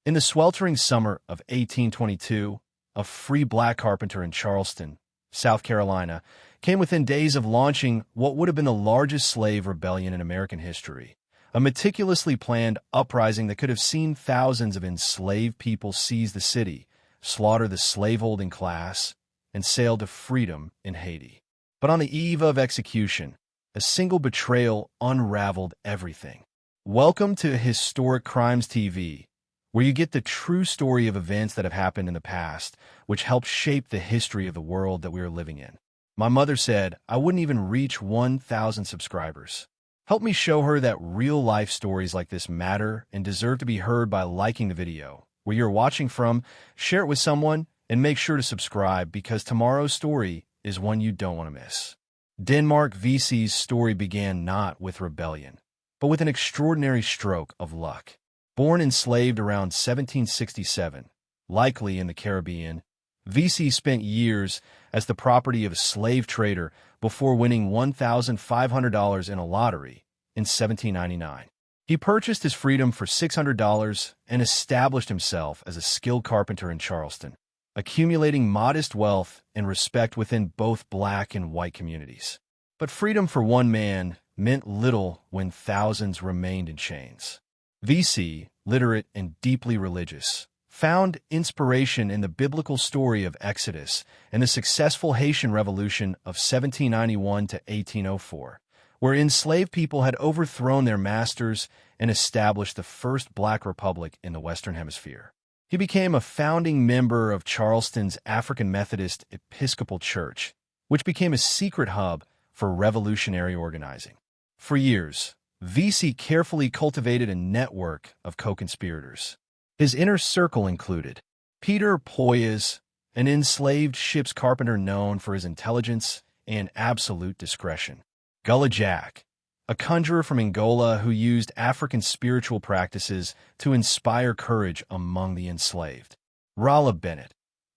In the sweltering summer of 1822, a free black carpenter in Charleston, South Carolina, came within days of launching what would have been the largest slave rebellion in American history, a meticulously planned uprising that could have seen thousands of enslaved people seize the city, slaughter the slaveholding class, and sail to freedom in Haiti. But on the eve of execution, a single betrayal unraveled everything. Welcome to Historic Crimes TV, where you get the true story of events that have happened in the past, which helped shape the history of the world that we are living in. My mother said I wouldn't even reach 1,000 subscribers. Help me show her that real-life stories like this matter and deserve to be heard by liking the video. Where you're watching from, share it with someone, and make sure to subscribe because tomorrow's story is one you don't want to miss. Denmark VESEY'S story began not with rebellion, but with an extraordinary stroke of luck. Born enslaved around 1767, likely in the Caribbean, VESEY spent years as the property of a slave trader before winning $1,500 in a lottery in 1799. He purchased his freedom for $600 and established himself as a skilled carpenter in Charleston, accumulating modest wealth and respect within both black and white communities. But freedom for one man meant little when thousands remained in chains. VESEY, literate and deeply religious, found inspiration in the biblical story of Exodus and the successful Haitian Revolution of 1791 to 1804, where enslaved people had overthrown their masters and established the first black republic in the Western Hemisphere. He became a founding member of Charleston's African Methodist Episcopal Church, which became a secret hub for revolutionary organizing. For years, VESEY carefully cultivated a network of co-conspirators. His inner circle included Peter Poyes, an enslaved ship's carpenter known for his intelligence and absolute discretion; Gullah Jack, a conjurer from Angola who used African spiritual practices to inspire courage among the enslaved; Rolla Bennett,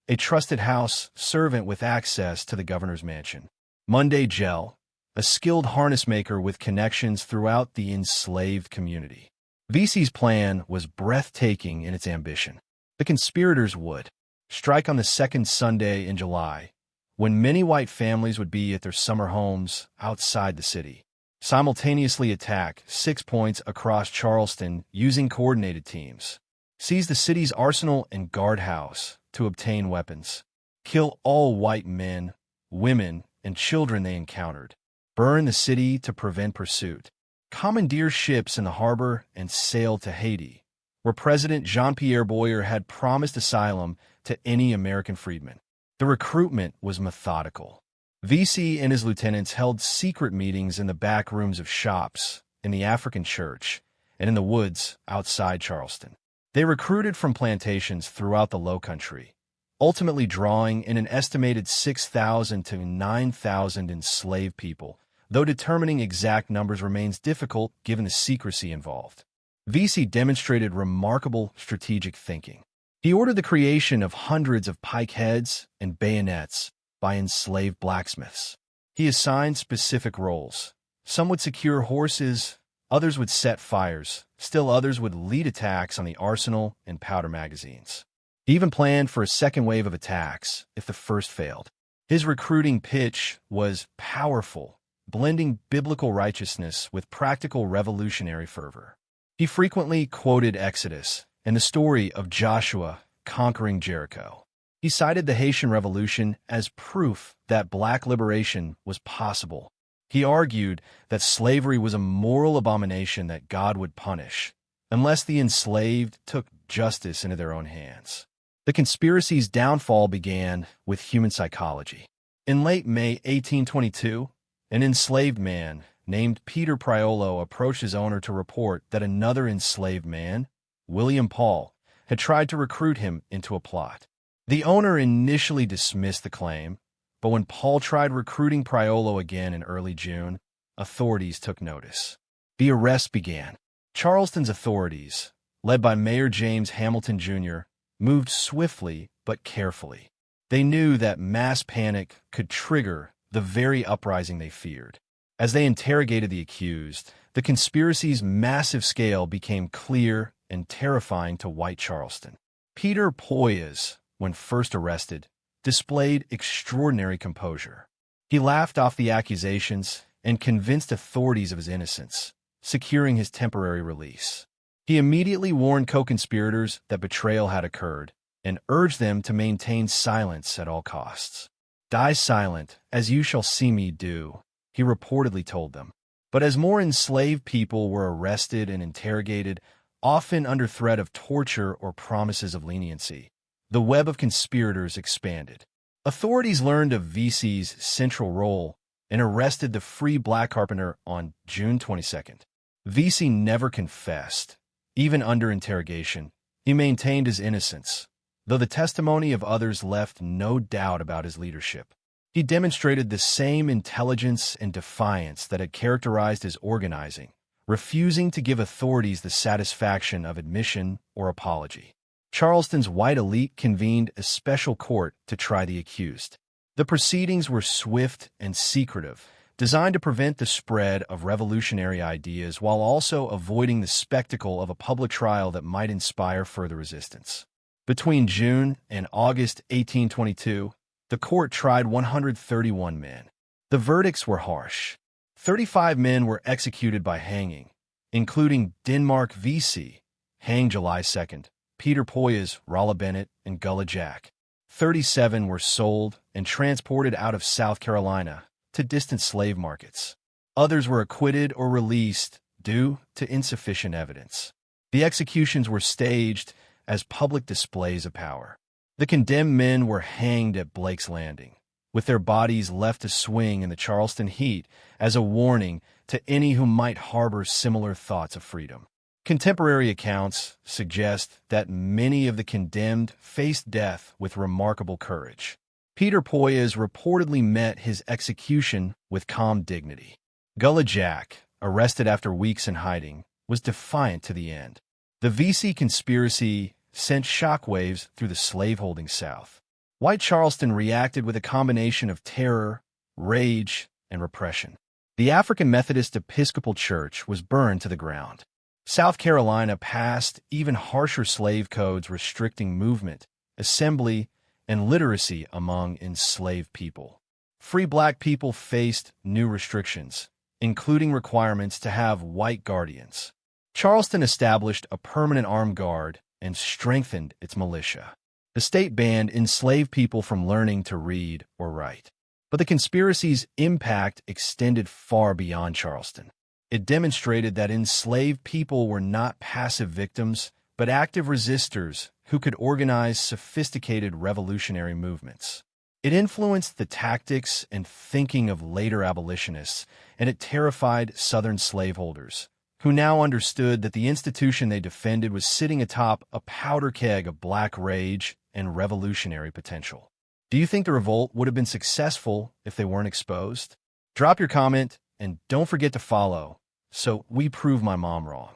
a trusted house servant with access to the governor's mansion; Monday Gel, a skilled harness maker with connections throughout the enslaved community. VESEY'S plan was breathtaking in its ambition. The conspirators would strike on the second Sunday in July, when many white families would be at their summer homes outside the city, simultaneously attack 6 points across Charleston using coordinated teams, seize the city's arsenal and guardhouse to obtain weapons, kill all white men, women, and children they encountered, burn the city to prevent pursuit, commandeer ships in the harbor, and sail to Haiti, where President Jean-Pierre Boyer had promised asylum to any American freedmen. The recruitment was methodical. VESEY and his lieutenants held secret meetings in the back rooms of shops, in the African church, and in the woods outside Charleston. They recruited from plantations throughout the Low Country, ultimately drawing in an estimated 6,000 to 9,000 enslaved people, though determining exact numbers remains difficult given the secrecy involved. VESEY demonstrated remarkable strategic thinking. He ordered the creation of hundreds of pike heads and bayonets by enslaved blacksmiths. He assigned specific roles. Some would secure horses, others would set fires, still others would lead attacks on the arsenal and powder magazines. He even planned for a second wave of attacks if the first failed. His recruiting pitch was powerful, blending biblical righteousness with practical revolutionary fervor. He frequently quoted Exodus and the story of Joshua conquering Jericho. He cited the Haitian Revolution as proof that black liberation was possible. He argued that slavery was a moral abomination that God would punish unless the enslaved took justice into their own hands. The conspiracy's downfall began with human psychology. In late May 1822, an enslaved man named Peter Priolo approached his owner to report that another enslaved man, William Paul, had tried to recruit him into a plot. The owner initially dismissed the claim, but when Paul tried recruiting Priolo again in early June, authorities took notice. The arrest began. Charleston's authorities, led by Mayor James Hamilton Jr., moved swiftly but carefully. They knew that mass panic could trigger the very uprising they feared. As they interrogated the accused, the conspiracy's massive scale became clear and terrifying to white Charleston. Peter Poyes, when first arrested, displayed extraordinary composure. He laughed off the accusations and convinced authorities of his innocence, securing his temporary release. He immediately warned co-conspirators that betrayal had occurred and urged them to maintain silence at all costs. "Die silent, as you shall see me do," he reportedly told them. But as more enslaved people were arrested and interrogated, often under threat of torture or promises of leniency, the web of conspirators expanded. Authorities learned of VESEY'S central role and arrested the free black carpenter on June 22nd. VESEY never confessed. Even under interrogation, he maintained his innocence, though the testimony of others left no doubt about his leadership. He demonstrated the same intelligence and defiance that had characterized his organizing, refusing to give authorities the satisfaction of admission or apology. Charleston's white elite convened a special court to try the accused. The proceedings were swift and secretive, designed to prevent the spread of revolutionary ideas while also avoiding the spectacle of a public trial that might inspire further resistance. Between June and August 1822, the court tried 131 men. The verdicts were harsh. 35 men were executed by hanging, including Denmark VESEY, hanged July 2nd, Peter Poyes, Rolla Bennett, and Gullah Jack. 37 were sold and transported out of South Carolina to distant slave markets. Others were acquitted or released due to insufficient evidence. The executions were staged as public displays of power. The condemned men were hanged at Blake's Landing, with their bodies left to swing in the Charleston heat as a warning to any who might harbor similar thoughts of freedom. Contemporary accounts suggest that many of the condemned faced death with remarkable courage. Peter Poyes reportedly met his execution with calm dignity. Gullah Jack, arrested after weeks in hiding, was defiant to the end. The VESEY conspiracy sent shockwaves through the slaveholding South. White Charleston reacted with a combination of terror, rage, and repression. The African Methodist Episcopal Church was burned to the ground. South Carolina passed even harsher slave codes restricting movement, assembly, and literacy among enslaved people. Free black people faced new restrictions, including requirements to have white guardians. Charleston established a permanent armed guard and strengthened its militia. The state banned enslaved people from learning to read or write. But the conspiracy's impact extended far beyond Charleston. It demonstrated that enslaved people were not passive victims, but active resistors who could organize sophisticated revolutionary movements. It influenced the tactics and thinking of later abolitionists, and it terrified Southern slaveholders, who now understood that the institution they defended was sitting atop a powder keg of black rage and revolutionary potential. Do you think the revolt would have been successful if they weren't exposed? Drop your comment and don't forget to follow, so we prove my mom wrong.